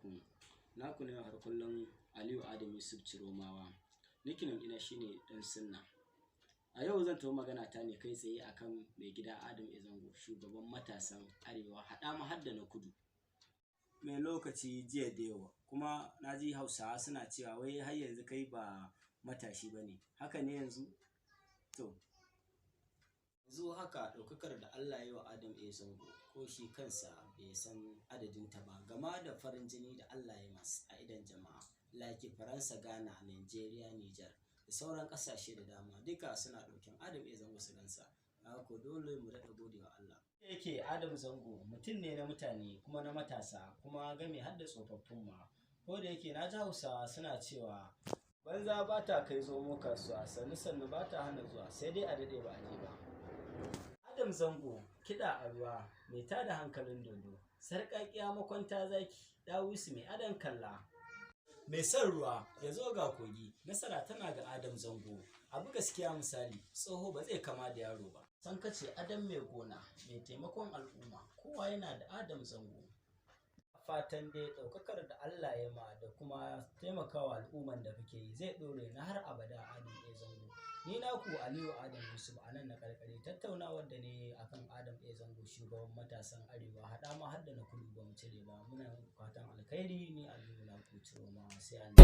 alaikum. Naku ne har kullum Aliyu Adam Yusuf Ciromawa. Nickname ina shine Dan Sunna. A yau zan tafi magana ta ne kai tsaye akan mai gida Adam Zango, shugaban matasan Arewa haɗa mu hadda na Kudu. Mai lokaci jiya da yawa, kuma na ji Hausawa suna cewa wai har yanzu kai ba matashi ba ne. Haka ne yanzu? To, yanzu haka ɗaukakar da Allah ya yi wa Adam Zango ko shi kansa bai san adadinta ba, gama da farin jini da Allah ya masa a idon jama'a, like Faransa, Ghana, Nigeria, Niger da sauran ƙasashe da dama duka suna ɗaukin Adam Zango su gansa. Haka dole mu daɗa gode wa Allah. Yake Adam Zango mutum ne na mutane kuma na matasa kuma game har da tsofaffin ma. Ko da yake na ji Hausawa suna cewa banza ba ta kai zomo kasuwa, sannu ba ta hana zuwa, sai dai a daɗe ba a je ba. Adam Zango kiɗa a ruwa mai tada hankalin dodo, sarƙaƙiya makwanta zaki, ɗawisu mai adon kalla. Mai son ruwa ya zo ga kogi, nasara tana ga Adam Zango. Abu gaskiya misali, tsoho ba zai kama da yaro ba. San kace Adam mai gona, mai taimakon al'umma, kowa yana da Adam Zango. Fatan dai ɗaukakar da Allah ya ma da kuma taimakawa al'umman da kake yi zai ɗore na har abada Adam Zango. Ni naku Aliyu Adam Yusuf a nan na karkare tattaunawar da ne akan Adam Zango, shugaban matasan Arewa haɗa ma hadda na Kudu ba mu cire ba. Muna fatan alkhairi, ni Aliyu naku Ciromawa sai an